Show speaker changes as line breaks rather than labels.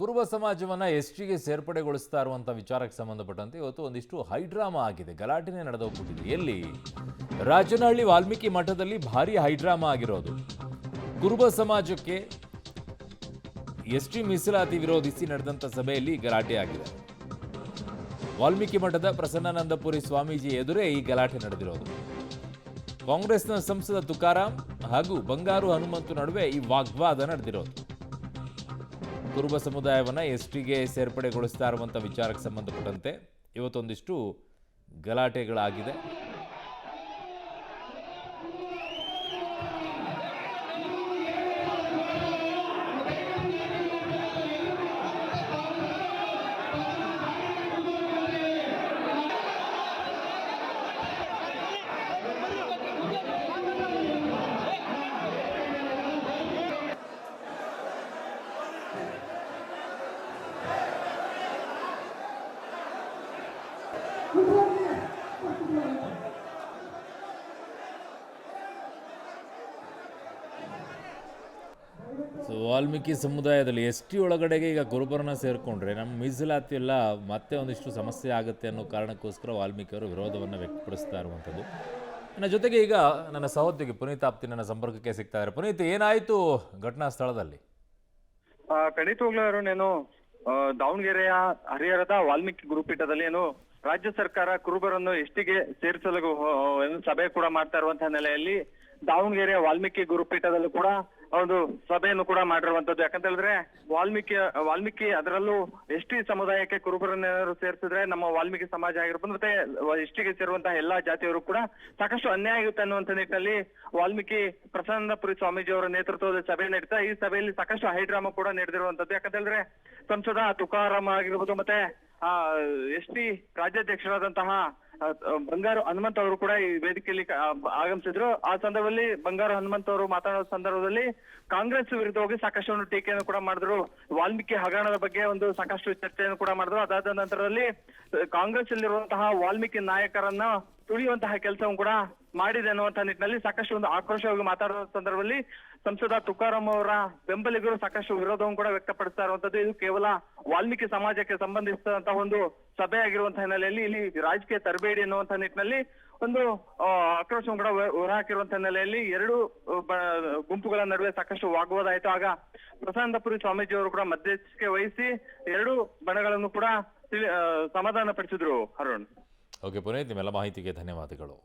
ಕುರುಬ ಸಮಾಜವನ್ನ ಎಸ್ಟಿಗೆ ಸೇರ್ಪಡೆಗೊಳಿಸ್ತಾ ಇರುವಂತ ವಿಚಾರಕ್ಕೆ ಸಂಬಂಧಪಟ್ಟಂತೆ ಇವತ್ತು ಒಂದಿಷ್ಟು ಹೈಡ್ರಾಮಾ ಆಗಿದೆ. ಗಲಾಟೆನೇ ನಡೆದೋಗ್ಬಿಟ್ಟಿದೆ. ಎಲ್ಲಿ? ರಾಜನಹಳ್ಳಿ ವಾಲ್ಮೀಕಿ ಮಠದಲ್ಲಿ ಭಾರಿ ಹೈಡ್ರಾಮಾ ಆಗಿರೋದು. ಕುರುಬ ಸಮಾಜಕ್ಕೆ ಎಸ್ಟಿ ಮೀಸಲಾತಿ ವಿರೋಧಿಸಿ ನಡೆದಂತ ಸಭೆಯಲ್ಲಿ ಗಲಾಟೆ ಆಗಿದೆ. ವಾಲ್ಮೀಕಿ ಮಠದ ಪ್ರಸನ್ನಾನಂದಪುರಿ ಸ್ವಾಮೀಜಿ ಎದುರೇ ಈ ಗಲಾಟೆ ನಡೆದಿರೋದು. ಕಾಂಗ್ರೆಸ್ನ ಸಂಸದ ತುಕಾರಾಂ ಹಾಗೂ ಬಂಗಾರು ಹನುಮಂತು ನಡುವೆ ಈ ವಾಗ್ವಾದ ನಡೆದಿರೋದು. ಕುರುಬ ಸಮುದಾಯವನ್ನು ಎಸ್ಟಿಗೆ ಸೇರ್ಪಡೆಗೊಳಿಸ್ತಾ ಇರುವಂಥ ವಿಚಾರಕ್ಕೆ ಸಂಬಂಧಪಟ್ಟಂತೆ ಇವತ್ತೊಂದಿಷ್ಟು ಗಲಾಟೆಗಳಾಗಿದೆ. ವಾಲ್ಮೀಕಿ ಸಮುದಾಯದಲ್ಲಿ ಎಸ್ಟಿ ಒಳಗಡೆಗೆ ಈಗ ಕುರುಬರನ್ನ ಸೇರಿಕೊಂಡ್ರೆ ನಮ್ಮ ಮೀಸಲಾತಿ ಎಲ್ಲ ಮತ್ತೆ ಒಂದಿಷ್ಟು ಸಮಸ್ಯೆ ಆಗುತ್ತೆ ಅನ್ನೋ ಕಾರಣಕ್ಕೋಸ್ಕರ ವಾಲ್ಮೀಕಿಯವರು ವಿರೋಧವನ್ನು ವ್ಯಕ್ತಪಡಿಸ್ತಾ ಇರುವಂಥದ್ದು. ನನ್ನ ಜೊತೆಗೆ ಈಗ ನನ್ನ ಸಹೋದ್ಯೋಗಿ ಪುನೀತ್ ಆಪ್ತಿ ನನ್ನ ಸಂಪರ್ಕಕ್ಕೆ ಸಿಗ್ತಾ ಇದ್ದಾರೆ. ಪುನೀತ್, ಏನಾಯಿತು ಘಟನಾ ಸ್ಥಳದಲ್ಲಿ?
ಖಂಡಿತವಾಗ್ಲೂ ನಾನು ದಾವಣಗೆರೆಯ ಹರಿಹರದ ವಾಲ್ಮೀಕಿ ಗುರುಪೀಠದಲ್ಲಿ ರಾಜ್ಯ ಸರ್ಕಾರ ಕುರುಬರನ್ನು ಎಸ್ಟಿಗೆ ಸೇರಿಸಲು ಸಭೆ ಕೂಡ ಮಾಡ್ತಾ ಇರುವಂತಹ ನೆಲೆಯಲ್ಲಿ ದಾವಣಗೆರೆಯ ವಾಲ್ಮೀಕಿ ಗುರುಪೀಠದಲ್ಲೂ ಕೂಡ ಒಂದು ಸಭೆಯನ್ನು ಕೂಡ ಮಾಡಿರುವಂತದ್ದು. ಯಾಕಂತ ಹೇಳಿದ್ರೆ ವಾಲ್ಮೀಕಿ ಅದರಲ್ಲೂ ಎಸ್ಟಿ ಸಮುದಾಯಕ್ಕೆ ಕುರುಬರನ್ನೇನಾದ್ರು ಸೇರಿಸಿದ್ರೆ ನಮ್ಮ ವಾಲ್ಮೀಕಿ ಸಮಾಜ ಆಗಿರ್ಬೋದು ಮತ್ತೆ ಎಸ್ಟಿಗೆ ಸೇರುವಂತಹ ಎಲ್ಲಾ ಜಾತಿಯವರು ಕೂಡ ಸಾಕಷ್ಟು ಅನ್ಯಾಯ ಆಗುತ್ತೆ ಅನ್ನುವಂತ ನಿಟ್ಟಿನಲ್ಲಿ ವಾಲ್ಮೀಕಿ ಪ್ರಸನ್ನಾನಂದಪುರಿ ಸ್ವಾಮೀಜಿ ಅವರ ನೇತೃತ್ವದ ಸಭೆ ನಡೀತಾ ಈ ಸಭೆಯಲ್ಲಿ ಸಾಕಷ್ಟು ಹೈಡ್ರಾಮಾ ಕೂಡ ನಡೆದಿರುವಂತದ್ದು. ಯಾಕಂತ ಹೇಳಿದ್ರೆ ಸಂಸದ ತುಕಾರಾಂ ಆಗಿರ್ಬೋದು ಮತ್ತೆ ಎಸ್ಟಿ ರಾಜ್ಯಾಧ್ಯಕ್ಷರಾದಂತಹ ಬಂಗಾರು ಹನುಮಂತ್ ಅವರು ಕೂಡ ಈ ವೇದಿಕೆಯಲ್ಲಿ ಆಗಮಿಸಿದ್ರು. ಆ ಸಂದರ್ಭದಲ್ಲಿ ಬಂಗಾರು ಹನುಮಂತ್ ಅವರು ಮಾತನಾಡುವ ಸಂದರ್ಭದಲ್ಲಿ ಕಾಂಗ್ರೆಸ್ ವಿರುದ್ಧವಾಗಿ ಸಾಕಷ್ಟು ಒಂದು ಟೀಕೆಯನ್ನು ಕೂಡ ಮಾಡಿದ್ರು. ವಾಲ್ಮೀಕಿ ಹಗರಣದ ಬಗ್ಗೆ ಒಂದು ಸಾಕಷ್ಟು ಚರ್ಚೆಯನ್ನು ಕೂಡ ಮಾಡಿದ್ರು. ಅದಾದ ನಂತರದಲ್ಲಿ ಕಾಂಗ್ರೆಸ್ ಅಲ್ಲಿರುವಂತಹ ವಾಲ್ಮೀಕಿ ನಾಯಕರನ್ನ ತುಳಿಯುವಂತಹ ಕೆಲಸವನ್ನು ಕೂಡ ಮಾಡಿದೆ ಅನ್ನುವಂತಹ ನಿಟ್ಟಿನಲ್ಲಿ ಸಾಕಷ್ಟು ಒಂದು ಆಕ್ರೋಶವಾಗಿ ಮಾತಾಡುವ ಸಂದರ್ಭದಲ್ಲಿ ಸಂಸದ ತುಕಾರಾಂ ಅವರ ಬೆಂಬಲಿಗರು ಸಾಕಷ್ಟು ವಿರೋಧವನ್ನು ಕೂಡ ವ್ಯಕ್ತಪಡಿಸ್ತಾ ಇರುವಂತದ್ದು. ಇದು ಕೇವಲ ವಾಲ್ಮೀಕಿ ಸಮಾಜಕ್ಕೆ ಸಂಬಂಧಿಸಿದಂತಹ ಒಂದು ಸಭೆ ಆಗಿರುವಂತಹ ಹಿನ್ನೆಲೆಯಲ್ಲಿ ಇಲ್ಲಿ ರಾಜಕೀಯ ತರಬೇಡಿ ಎನ್ನುವಂತಹ ನಿಟ್ಟಿನಲ್ಲಿ ಒಂದು ಆಕ್ರೋಶವನ್ನು ಕೂಡ ಹೊರಹಾಕಿರುವಂತಹ ಹಿನ್ನೆಲೆಯಲ್ಲಿ ಎರಡು ಗುಂಪುಗಳ ನಡುವೆ ಸಾಕಷ್ಟು ವಾಗ್ವಾದ ಆಯಿತು. ಆಗ ಪ್ರಸನ್ನಾನಂದಪುರಿ ಸ್ವಾಮೀಜಿ ಅವರು ಕೂಡ ಮಧ್ಯಸ್ಥಿಕೆ ವಹಿಸಿ ಎರಡು ಬಣಗಳನ್ನು ಕೂಡ ಸಮಾಧಾನ ಪಡಿಸಿದ್ರು. ಅರುಣ್.
ಓಕೆ ಪುನೀತ್, ನಿಮ್ಮೆಲ್ಲ ಮಾಹಿತಿಗೆ ಧನ್ಯವಾದಗಳು.